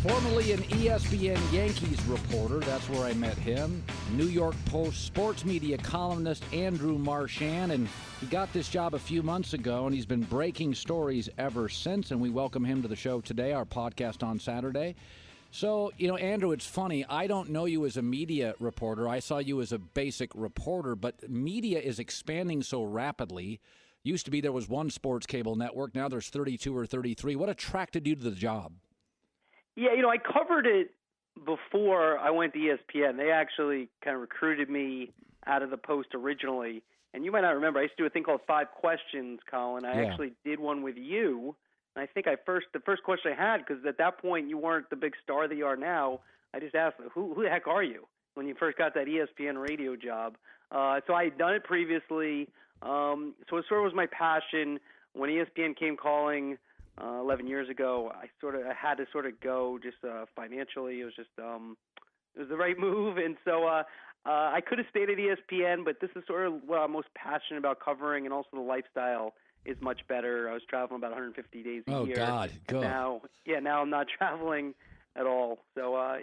Formerly an ESPN Yankees reporter, that's where I met him. New York Post sports media columnist Andrew Marchand, and he got this job a few months ago, and he's been breaking stories ever since, and we welcome him to the show today, our podcast on Saturday. So, Andrew, it's funny. I don't know you as a media reporter. I saw you as a basic reporter, but media is expanding so rapidly. Used to be there was one sports cable network. Now there's 32 or 33. What attracted you to the job? Yeah, I covered it before I went to ESPN. They actually kind of recruited me out of the Post originally. And you might not remember, I used to do a thing called 5 Questions, Colin. I actually did one with you. And I think the first question I had, because at that point you weren't the big star that you are now, I just asked, who the heck are you when you first got that ESPN radio job? So I had done it previously. So it sort of was my passion. When ESPN came calling 11 years ago, I had to go just financially. It was just it was the right move, and so I could have stayed at ESPN, but this is sort of what I'm most passionate about covering, and also the lifestyle is much better. I was traveling about 150 days a year. Oh God, go. Now I'm not traveling at all. So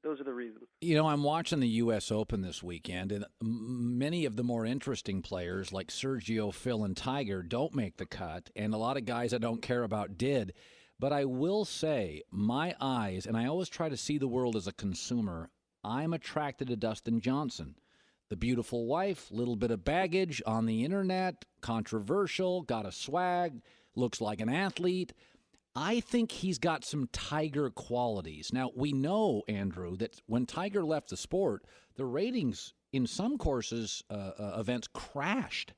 those are the reasons. I'm watching the U.S. Open this weekend, and many of the more interesting players like Sergio, Phil, and Tiger don't make the cut, and a lot of guys I don't care about did. But I will say, my eyes, and I always try to see the world as a consumer, I'm attracted to Dustin Johnson. The beautiful wife, little bit of baggage on the internet, controversial, got a swag, looks like an athlete. I think he's got some Tiger qualities. Now, we know, Andrew, that when Tiger left the sport, the ratings in some courses, events crashed.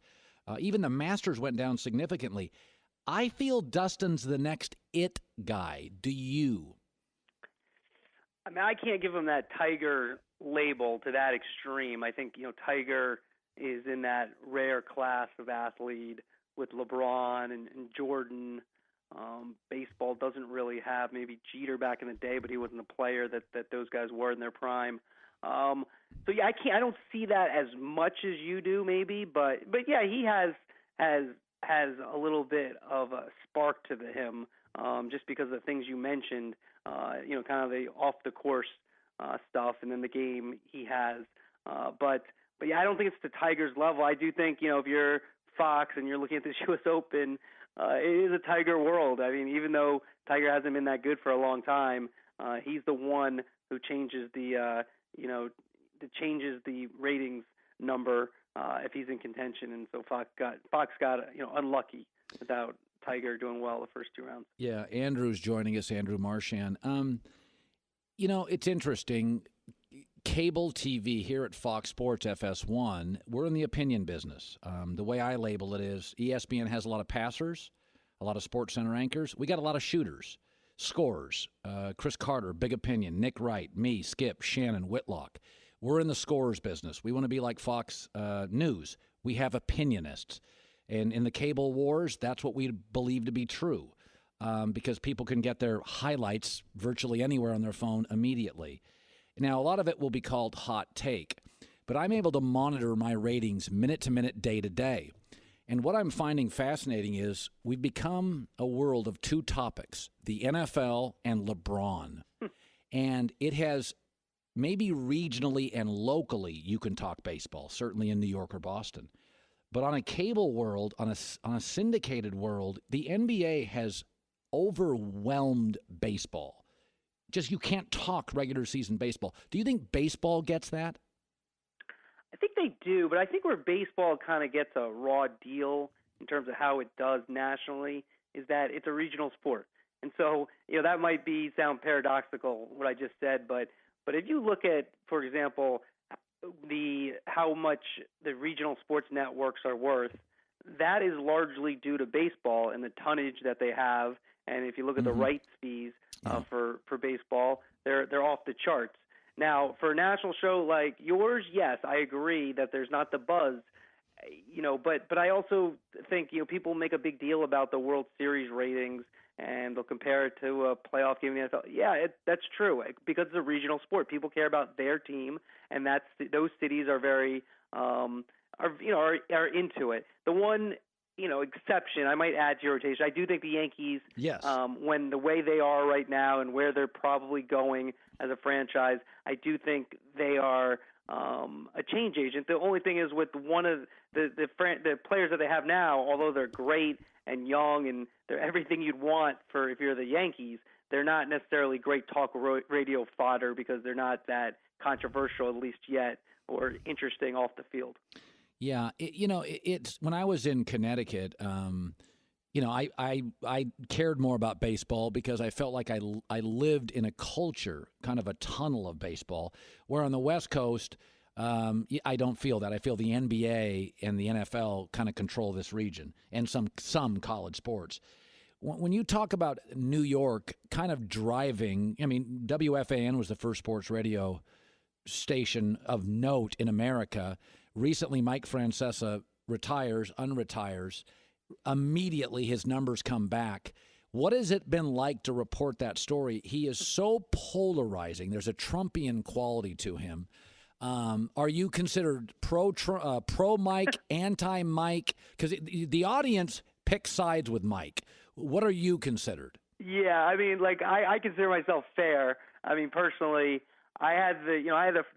Even the Masters went down significantly. I feel Dustin's the next it guy. Do you? I mean, I can't give him that Tiger label to that extreme. I think, Tiger is in that rare class of athlete with LeBron and Jordan. Baseball doesn't really have, maybe Jeter back in the day, but he wasn't the player that those guys were in their prime. So yeah, I don't see that as much as you do, maybe, but yeah, he has a little bit of a spark to him, just because of the things you mentioned, kind of the off the course stuff, and then the game he has. But yeah, I don't think it's to Tiger's level. I do think, if you're Fox and you're looking at this U.S. Open, it is a Tiger world. I mean, even though Tiger hasn't been that good for a long time, he's the one who changes the ratings number if he's in contention. And so Fox got unlucky without Tiger doing well the first 2 rounds. Yeah, Andrew's joining us, Andrew Marchand. It's interesting. Cable TV here at Fox Sports FS1, we're in the opinion business. The way I label it is ESPN has a lot of passers, a lot of Sports Center anchors. We got a lot of shooters, scorers. Chris Carter, Big Opinion, Nick Wright, me, Skip, Shannon, Whitlock. We're in the scorers business. We want to be like Fox News. We have opinionists. And in the cable wars, that's what we believe to be true, because people can get their highlights virtually anywhere on their phone immediately. Now, a lot of it will be called hot take, but I'm able to monitor my ratings minute to minute, day to day. And what I'm finding fascinating is we've become a world of 2 topics, the NFL and LeBron. And it has maybe regionally and locally you can talk baseball, certainly in New York or Boston. But on a cable world, on a syndicated world, the NBA has overwhelmed baseball. Just you can't talk regular season baseball. Do you think baseball gets that? I think they do, but I think where baseball kind of gets a raw deal in terms of how it does nationally is that it's a regional sport. And so, that might sound paradoxical, what I just said, but if you look at, for example, how much the regional sports networks are worth, that is largely due to baseball and the tonnage that they have. And if you look at the rights fees for baseball, they're off the charts. Now, for a national show like yours, yes, I agree that there's not the buzz, but I also think, people make a big deal about the World Series ratings and they'll compare it to a playoff game in the NFL. Yeah, that's true, because it's a regional sport. People care about their team, and those cities are very are into it. The one exception. I might add to your rotation. I do think the Yankees, Yes. when the way they are right now and where they're probably going as a franchise, I do think they are a change agent. The only thing is with one of the players that they have now, although they're great and young and they're everything you'd want for if you're the Yankees, they're not necessarily great talk radio fodder because they're not that controversial, at least yet, or interesting off the field. Yeah, it's when I was in Connecticut. I cared more about baseball because I felt like I lived in a culture, kind of a tunnel of baseball. Where on the West Coast, I don't feel that. I feel the NBA and the NFL kind of control this region and some college sports. When you talk about New York kind of driving, I mean, WFAN was the first sports radio station of note in America. Recently, Mike Francesa unretires. Immediately, his numbers come back. What has it been like to report that story? He is so polarizing. There's a Trumpian quality to him. Are you considered pro Mike, anti Mike? Because the audience picks sides with Mike. What are you considered? Yeah, I mean, I consider myself fair. I mean, personally, I had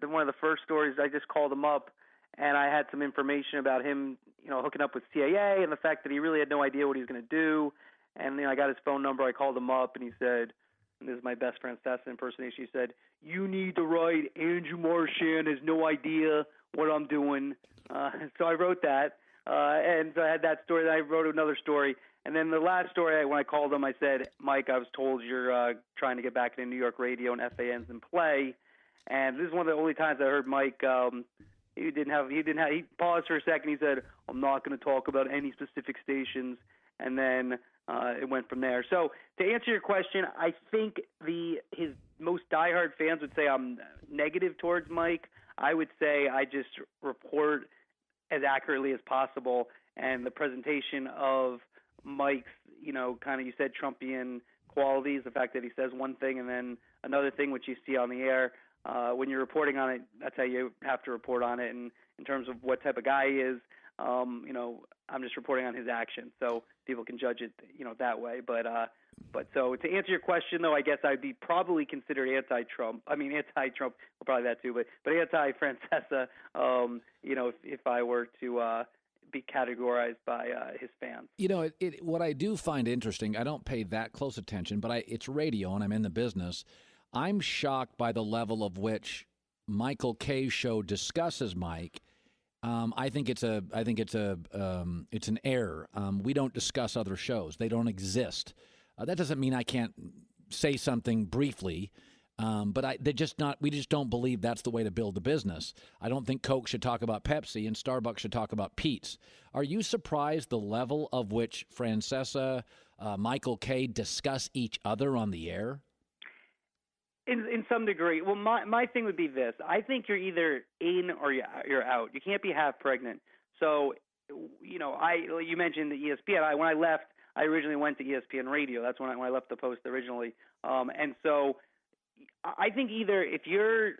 one of the first stories. I just called him up, and I had some information about him, hooking up with CAA and the fact that he really had no idea what he was going to do. And I got his phone number. I called him up, and he said, and this is my best Francesa impersonation. He said, "You need to write Andrew Marchand has no idea what I'm doing." So I wrote that, and so I had that story. Then I wrote another story. And then the last story, when I called him, I said, "Mike, I was told you're trying to get back into New York radio and FANs and play." And this is one of the only times I heard Mike. He paused for a second. He said, "I'm not going to talk about any specific stations." And then it went from there. So to answer your question, I think his most diehard fans would say I'm negative towards Mike. I would say I just report as accurately as possible, and the presentation of Mike's, kind of, you said Trumpian qualities, the fact that he says one thing and then another thing, which you see on the air. When you're reporting on it, that's how you have to report on it. And in terms of what type of guy he is, I'm just reporting on his actions, so people can judge it, that way. But so to answer your question, though, I guess I'd be probably considered anti-Trump. I mean, anti-Trump, well, probably that too, but anti-Francesa, if I were to be categorized by his fans. What I do find interesting, I don't pay that close attention, but it's radio and I'm in the business. I'm shocked by the level of which Michael Kay's show discusses Mike. I think it's an error. We don't discuss other shows; they don't exist. That doesn't mean I can't say something briefly, but we just don't believe that's the way to build the business. I don't think Coke should talk about Pepsi and Starbucks should talk about Pete's. Are you surprised the level of which Francesa, Michael Kay discuss each other on the air? In some degree. Well, my thing would be this. I think you're either in or you're out. You can't be half pregnant. So, you mentioned the ESPN. When I left, I originally went to ESPN Radio. That's when I left the Post originally. And so I think either if you're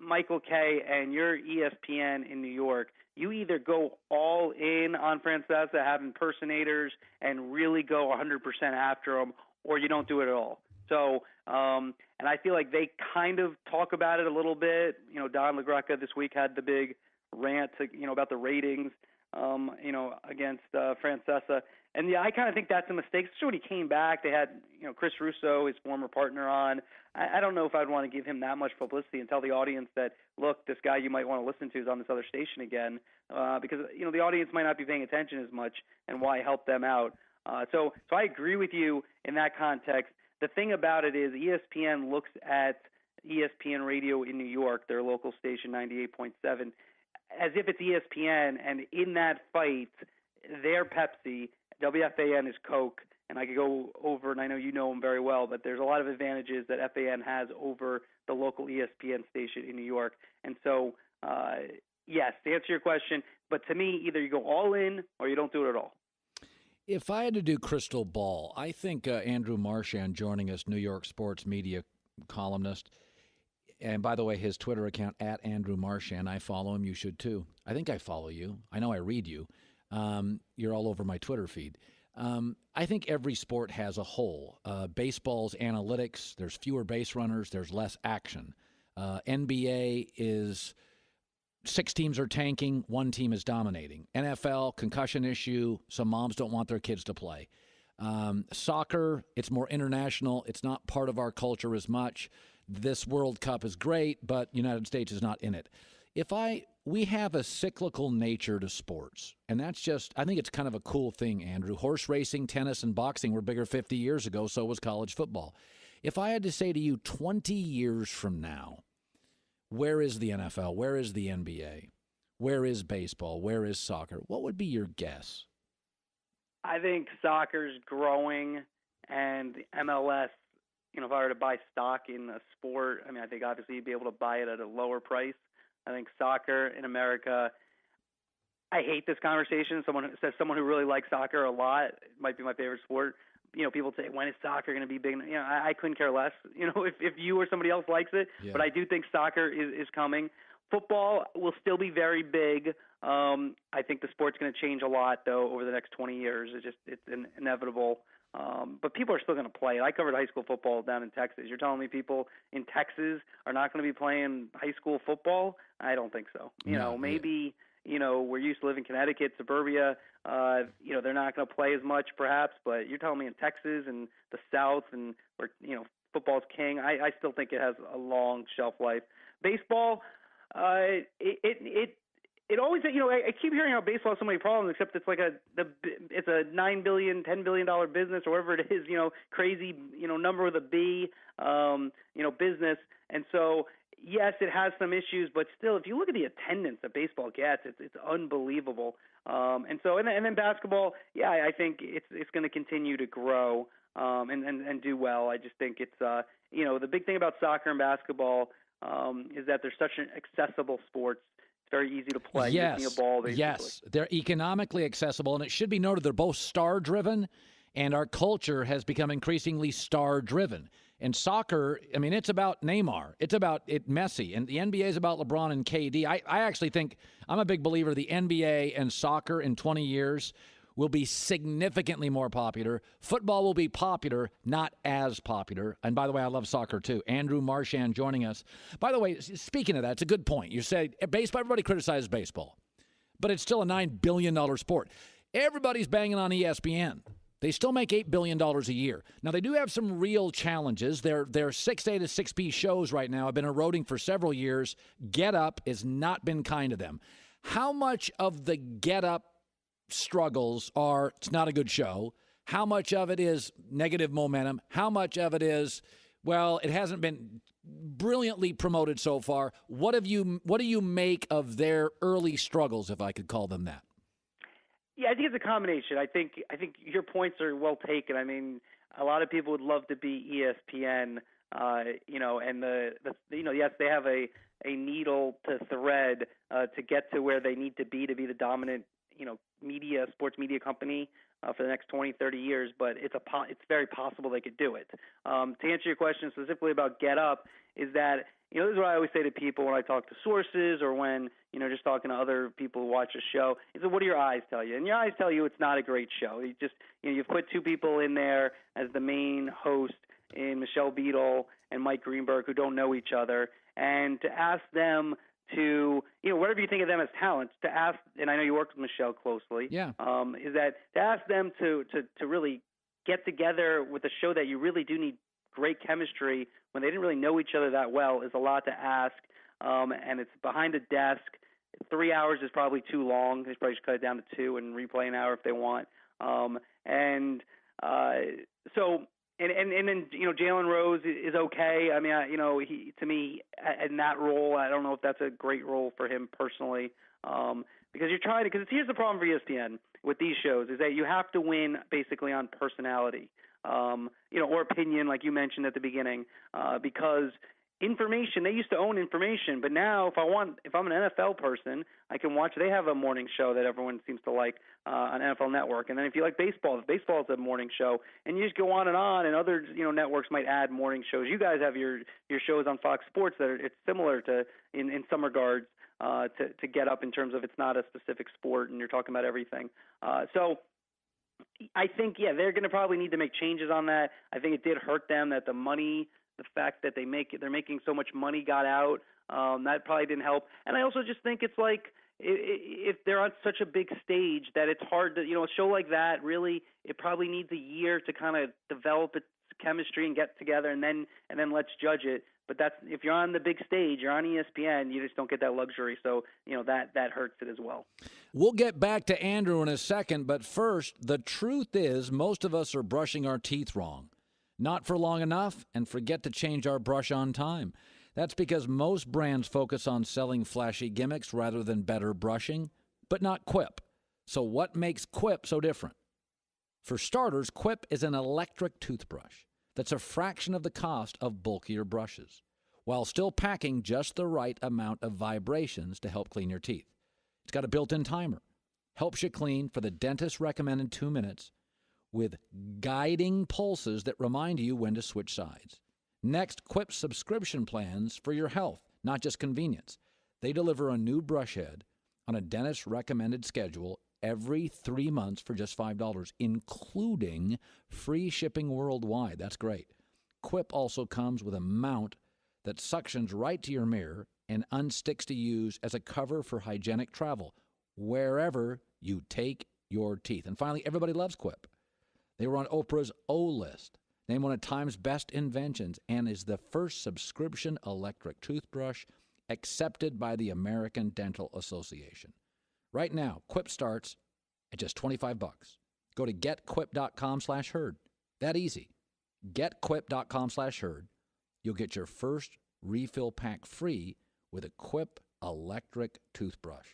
Michael Kay and you're ESPN in New York, you either go all in on Francesa, have impersonators, and really go 100% after him, or you don't do it at all. So, and I feel like they kind of talk about it a little bit. Don LaGreca this week had the big rant, about the ratings, against Francesa. And yeah, I kind of think that's a mistake. Especially when he came back, they had, Chris Russo, his former partner, on. I don't know if I'd want to give him that much publicity and tell the audience that, look, this guy you might want to listen to is on this other station again, because the audience might not be paying attention as much, and why help them out. So I agree with you in that context. The thing about it is ESPN looks at ESPN Radio in New York, their local station, 98.7, as if it's ESPN, and in that fight, they're Pepsi, WFAN is Coke, and I could go over, and I know you know them very well, but there's a lot of advantages that FAN has over the local ESPN station in New York. And so, yes, to answer your question, but to me, either you go all in or you don't do it at all. If I had to do crystal ball, I think Andrew Marchand joining us, New York sports media columnist, and by the way, his Twitter account, @Andrew Marchand, I follow him. You should too. I think I follow you. I know I read you. You're all over my Twitter feed. I think every sport has a hole. Baseball's analytics, there's fewer base runners, there's less action. NBA is 6 teams are tanking, 1 team is dominating. NFL, concussion issue, some moms don't want their kids to play. Soccer, it's more international. It's not part of our culture as much. This World Cup is great, but United States is not in it. We have a cyclical nature to sports, and that's just, I think it's kind of a cool thing, Andrew. Horse racing, tennis, and boxing were bigger 50 years ago, so was college football. If I had to say to you 20 years from now, where is the NFL? Where is the NBA? Where is baseball? Where is soccer? What would be your guess? I think soccer's growing, and MLS, if I were to buy stock in a sport, I think obviously you'd be able to buy it at a lower price. I think soccer in America, I hate this conversation. Someone who really likes soccer a lot, it might be my favorite sport. People say, when is soccer going to be big? I couldn't care less, if you or somebody else likes it. Yeah. But I do think soccer is coming. Football will still be very big. I think the sport's going to change a lot, though, over the next 20 years. It's inevitable. But people are still going to play. I covered high school football down in Texas. You're telling me people in Texas are not going to be playing high school football? I don't think so. Maybe, we're used to live in Connecticut, suburbia. They're not going to play as much perhaps, but you're telling me in Texas and the South and where, football's king, I still think it has a long shelf life. Baseball, it always, I keep hearing how baseball has so many problems, except it's like it's a $9 billion, $10 billion business or whatever it is, crazy, number with a B, business. And so, yes, it has some issues, but still, if you look at the attendance that baseball gets, it's unbelievable. And then basketball, yeah, I think it's going to continue to grow, and do well. I just think it's, the big thing about soccer and basketball, is that they're such an accessible sports. Very easy to play. Yes, a ball, basically. Yes, they're economically accessible, and it should be noted they're both star-driven, and our culture has become increasingly star-driven. And soccer, it's about Neymar. It's about Messi, and the NBA is about LeBron and KD. I actually think, I'm a big believer the NBA and soccer in 20 years will be significantly more popular. Football will be popular, not as popular. And by the way, I love soccer too. Andrew Marchand joining us. By the way, speaking of that, it's a good point. You say baseball, everybody criticizes baseball, but it's still a $9 billion sport. Everybody's banging on ESPN. They still make $8 billion a year. Now, they do have some real challenges. Their 6A to 6B shows right now have been eroding for several years. Get Up has not been kind to them. How much of the Get Up struggles are it's not a good show? How much of it is negative momentum? How much of it is, well, it hasn't been brilliantly promoted so far? What do you make of their early struggles, if I could call them that? Yeah, I think it's a combination. I think your points are well taken. A lot of people would love to be ESPN, and yes, they have a needle to thread to get to where they need to be the dominant sports media company for the next 20, 30 years, but it's very possible they could do it. To answer your question specifically about Get Up, is that, this is what I always say to people when I talk to sources or when, just talking to other people who watch a show, is that what do your eyes tell you? And your eyes tell you it's not a great show. You've put 2 people in there as the main host in Michelle Beadle and Mike Greenberg who don't know each other, and to ask them to, whatever you think of them as talents, to ask, and I know you worked with Michelle closely, is that to ask them to really get together with a show that you really do need great chemistry when they didn't really know each other that well is a lot to ask, and it's behind a desk. 3 hours is probably too long. They probably should cut it down to 2 and replay an hour if they want. And then Jalen Rose is okay. He to me in that role, I don't know if that's a great role for him personally, because here's the problem for ESPN with these shows is that you have to win basically on personality, or opinion, like you mentioned at the beginning, because information, they used to own information, but now if I'm an NFL person, I can watch, they have a morning show that everyone seems to like on NFL Network. And then if you like baseball is a morning show, and you just go on, and other, networks might add morning shows. You guys have your shows on Fox Sports that it's similar to in some regards. to get up in terms of it's not a specific sport and you're talking about everything. So I think, yeah, they're going to probably need to make changes on that. I think it did hurt them that the fact that they're making so much money got out. That probably didn't help. And I also just think it's like if they're on such a big stage that it's hard to, a show like that really, it probably needs a year to kind of develop its chemistry and get together and then let's judge it. But that's if you're on the big stage, you're on ESPN, you just don't get that luxury. So, that hurts it as well. We'll get back to Andrew in a second, but first, the truth is most of us are brushing our teeth wrong. Not for long enough, and forget to change our brush on time. That's because most brands focus on selling flashy gimmicks rather than better brushing, but not Quip. So what makes Quip so different? For starters, Quip is an electric toothbrush that's a fraction of the cost of bulkier brushes, while still packing just the right amount of vibrations to help clean your teeth. It's got a built-in timer, helps you clean for the dentist recommended 2 minutes, with guiding pulses that remind you when to switch sides. Next, Quip subscription plans for your health, not just convenience. They deliver a new brush head on a dentist-recommended schedule every 3 months for just $5, including free shipping worldwide. That's great. Quip also comes with a mount that suctions right to your mirror and unsticks to use as a cover for hygienic travel, wherever you take your teeth. And finally, everybody loves Quip. They were on Oprah's O List, named one of Time's best inventions, and is the first subscription electric toothbrush accepted by the American Dental Association. Right now, Quip starts at just $25. Go to getquip.com/herd. That easy. Getquip.com/herd. You'll get your first refill pack free with a Quip electric toothbrush.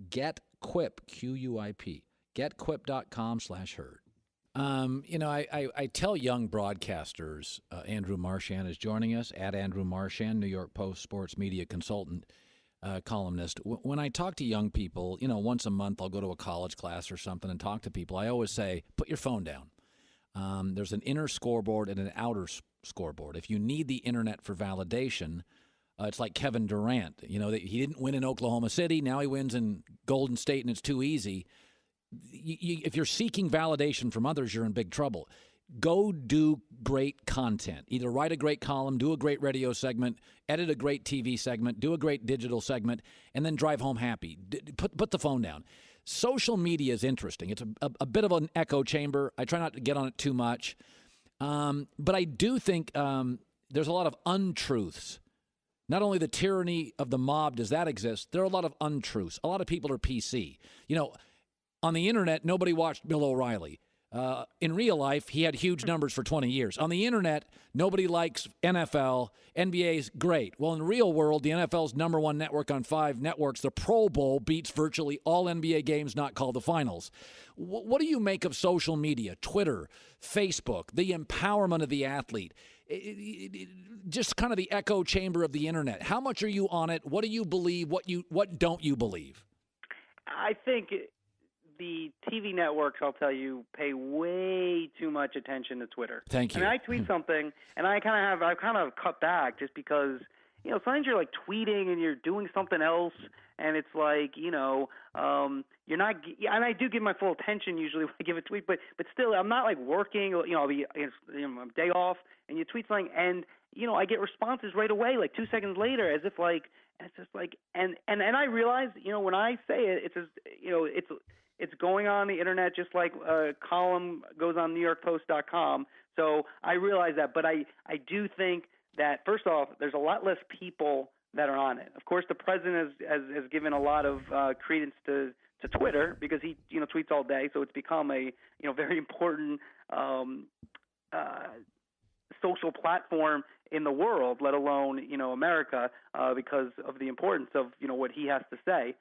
GetQuip, Q-U-I-P. Getquip.com/herd. I tell young broadcasters, Andrew Marchand is joining us, at Andrew Marchand, New York Post sports media consultant, columnist. When I talk to young people, once a month I'll go to a college class or something and talk to people. I always say, put your phone down. There's an inner scoreboard and an outer scoreboard. If you need the internet for validation, it's like Kevin Durant. He didn't win in Oklahoma City. Now he wins in Golden State, and it's too easy. If you're seeking validation from others, you're in big trouble. Go do great content. Either write a great column, do a great radio segment, edit a great TV segment, do a great digital segment, and then drive home happy. Put the phone down. Social media is interesting. It's a bit of an echo chamber. I try not to get on it too much. But I do think there's a lot of untruths. Not only the tyranny of the mob does that exist, there are a lot of untruths. A lot of people are PC. On the internet, nobody watched Bill O'Reilly. In real life, he had huge numbers for 20 years. On the internet, nobody likes NFL. NBA's great. Well, in the real world, the NFL's number one network on 5 networks, the Pro Bowl, beats virtually all NBA games not called the finals. What do you make of social media, Twitter, Facebook, the empowerment of the athlete? Just kind of the echo chamber of the internet. How much are you on it? What do you believe? What don't you believe? I think the TV networks, I'll tell you, pay way too much attention to Twitter. Thank you. I tweet something, and I've kind of cut back just because, sometimes you're like tweeting and you're doing something else, and it's like, you're not, and I do give my full attention usually when I give a tweet, but still, I'm not like working, I'll be, day off, and you tweet something, and, I get responses right away, like 2 seconds later, as if like, it's just like, and I realize, when I say it, it's just, it's going on the internet just like a column goes on NewYorkPost.com. So I realize that. But I do think that, first off, there's a lot less people that are on it. Of course, the president has given a lot of credence to Twitter because he tweets all day. So it's become a very important social platform in the world, let alone America, because of the importance of what he has to say.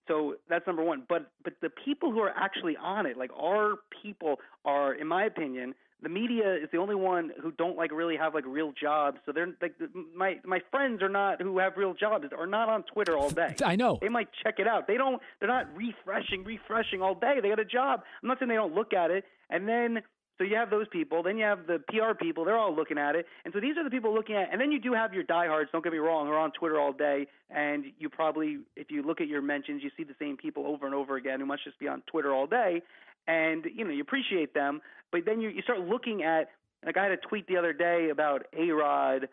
So that's number one. But the people who are actually on it, like our people, are, in my opinion, the media is the only one who don't really have real jobs. So they're like my friends who have real jobs are not on Twitter all day. I know. They might check it out. They're not refreshing all day. They got a job. I'm not saying they don't look at it. And then So you have those people. Then you have the PR people. They're all looking at it. And so these are the people looking at it. And then you do have your diehards, don't get me wrong, who are on Twitter all day. And you probably, if you look at your mentions, you see the same people over and over again who must just be on Twitter all day. And, you appreciate them. But then you start looking at, like I had a tweet the other day about A-Rod.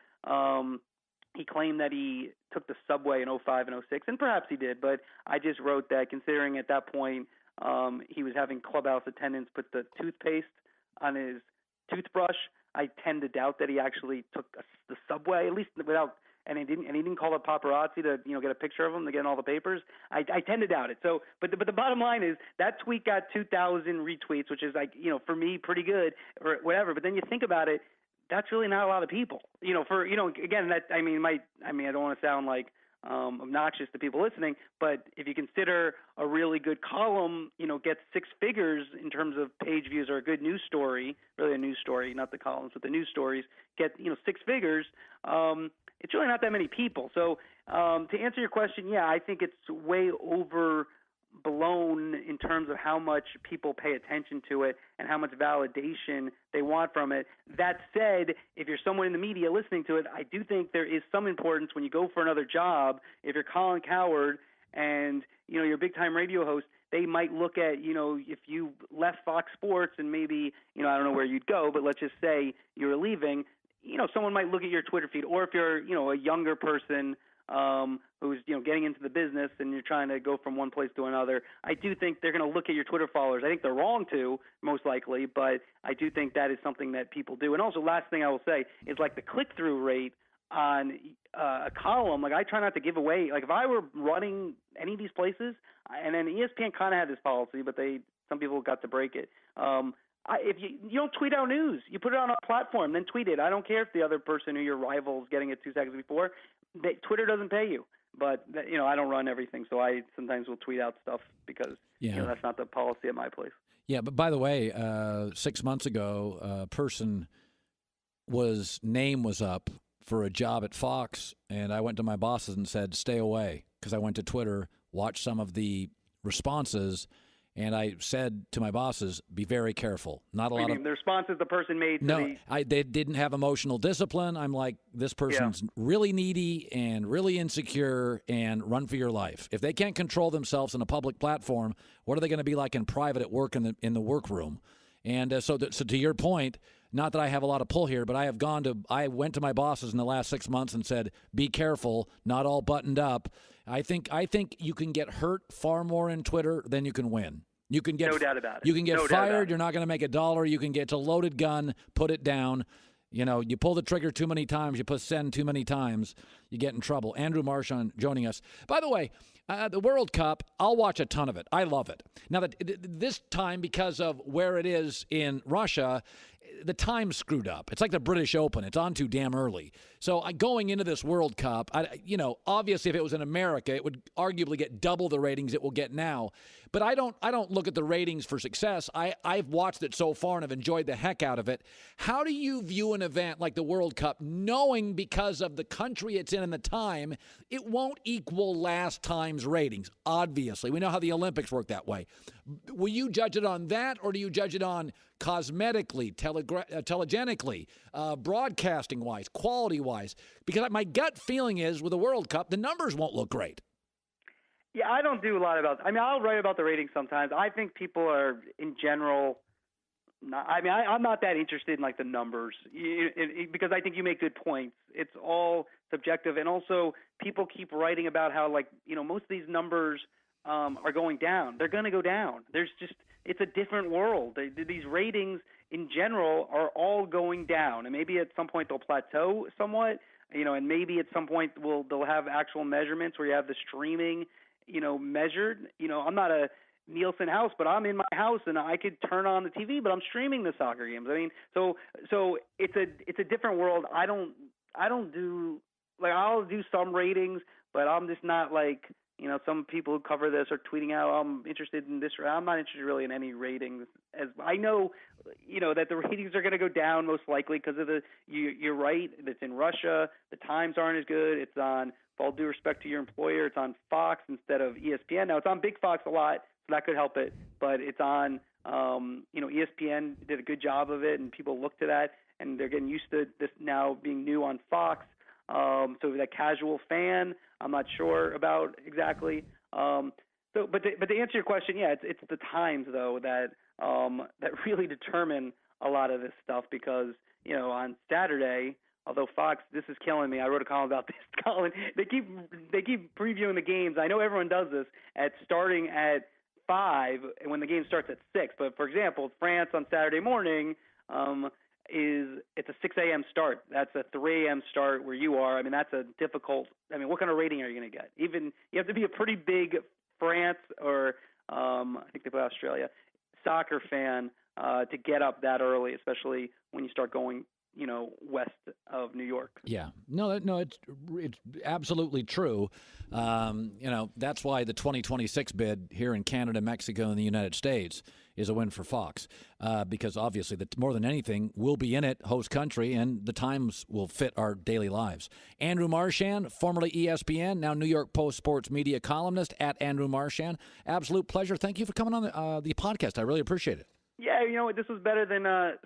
He claimed that he took the subway in 05 and 06, and perhaps he did. But I just wrote that considering at that point he was having clubhouse attendants put the toothpaste on his toothbrush, I tend to doubt that he actually took the subway, at least without, and he didn't call up paparazzi to get a picture of him to get in all the papers. I tend to doubt it. So, but the bottom line is that tweet got 2,000 retweets, which is for me pretty good or whatever. But then you think about it, that's really not a lot of people. Again, that I don't want to sound like obnoxious to people listening, but if you consider a really good column, gets 6 figures in terms of page views, or a good news story, really a news story, not the columns, but the news stories get 6 figures. It's really not that many people. So to answer your question, yeah, I think it's way overblown in terms of how much people pay attention to it and how much validation they want from it. That said, if you're someone in the media listening to it, I do think there is some importance when you go for another job. If you're Colin Cowherd and you're a big-time radio host, they might look at, if you left Fox Sports and maybe, I don't know where you'd go, but let's just say you're leaving, someone might look at your Twitter feed. Or if you're, a younger person who's, getting into the business and you're trying to go from one place to another, I do think they're going to look at your Twitter followers. I think they're wrong to, most likely, but I do think that is something that people do. And also, last thing I will say is like the click-through rate on a column. Like I try not to give away, like if I were running any of these places, and then ESPN kind of had this policy, but some people got to break it. If you don't tweet out news, you put it on a platform, then tweet it. I don't care if the other person or your rival is getting it 2 seconds before. Twitter doesn't pay you, but I don't run everything, so I sometimes will tweet out stuff because that's not the policy at my place. Yeah, but by the way, 6 months ago, a person name was up for a job at Fox, and I went to my bosses and said, "Stay away," because I went to Twitter, watched some of the responses. And I said to my bosses, be very careful. Not a lot of the responses the person made. They didn't have emotional discipline. I'm like, this person's really needy and really insecure, and run for your life. If they can't control themselves on a public platform, what are they going to be like in private at work in the workroom? And so to your point, not that I have a lot of pull here, but I went to my bosses in the last 6 months and said, be careful, not all buttoned up. I think you can get hurt far more in Twitter than you can win. You can get no doubt about it. You can get fired. You're not going to make $1. You can get a loaded gun, put it down. You pull the trigger too many times, you push send too many times, you get in trouble. Andrew Marchand joining us. By the way, the World Cup, I'll watch a ton of it. I love it. Now, this time, because of where it is in Russia, the time's screwed up. It's like the British Open. It's on too damn early. So going into this World Cup, obviously if it was in America, it would arguably get double the ratings it will get now. But I don't look at the ratings for success. I've watched it so far and have enjoyed the heck out of it. How do you view an event like the World Cup, knowing because of the country it's in and the time, it won't equal last time's ratings? Obviously. We know how the Olympics work that way. Will you judge it on that, or do you judge it on cosmetically, telegenically, broadcasting-wise, quality-wise? Because my gut feeling is with the World Cup, the numbers won't look great. Yeah, I don't do a lot about – I'll write about the ratings sometimes. I think people are, in general I'm not that interested in, like, the numbers because I think you make good points. It's all subjective. And also people keep writing about how, like, most of these numbers are going down. They're going to go down. It's a different world. These ratings in general are all going down, and maybe at some point they'll plateau somewhat, and maybe at some point they'll have actual measurements where you have the streaming, measured. I'm not a Nielsen house, but I'm in my house and I could turn on the TV, but I'm streaming the soccer games. So it's a different world. I don't do, like, I'll do some ratings, but I'm just not like, some people who cover this are tweeting out, I'm interested in this. I'm not interested really in any ratings. As I know, that the ratings are going to go down most likely because of you're right. It's in Russia. The times aren't as good. It's on, with all due respect to your employer, it's on Fox instead of ESPN. Now it's on Big Fox a lot, so that could help it. But it's on ESPN did a good job of it, and people look to that, and they're getting used to this now being new on Fox. So that casual fan, I'm not sure about exactly. But to answer your question, yeah, it's the times though that really determine a lot of this stuff because on Saturday, although Fox, this is killing me. I wrote a column about this, Colin. They keep previewing the games. I know everyone does this starting at 5 and when the game starts at 6. But for example, France on Saturday morning it's a 6 a.m. start. That's a 3 a.m. start where you are. I mean, that's a difficult. I mean, what kind of rating are you going to get? Even you have to be a pretty big France or I think they play Australia soccer fan to get up that early, especially when you start going west of New York. Yeah, no, it's absolutely true. That's why the 2026 bid here in Canada, Mexico, and the United States is a win for Fox, because obviously, more than anything, we'll be in it, host country, and the times will fit our daily lives. Andrew Marchand, formerly ESPN, now New York Post sports media columnist at Andrew Marchand. Absolute pleasure. Thank you for coming on the podcast. I really appreciate it. Yeah, this was better than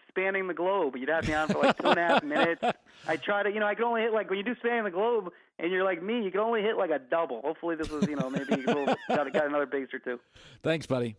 spanning the globe. You'd have me on for like 2.5 minutes. I try to, I can only hit when you do spanning the globe, and you're like me, you can only hit like a double. Hopefully, this was, maybe got another base or two. Thanks, buddy.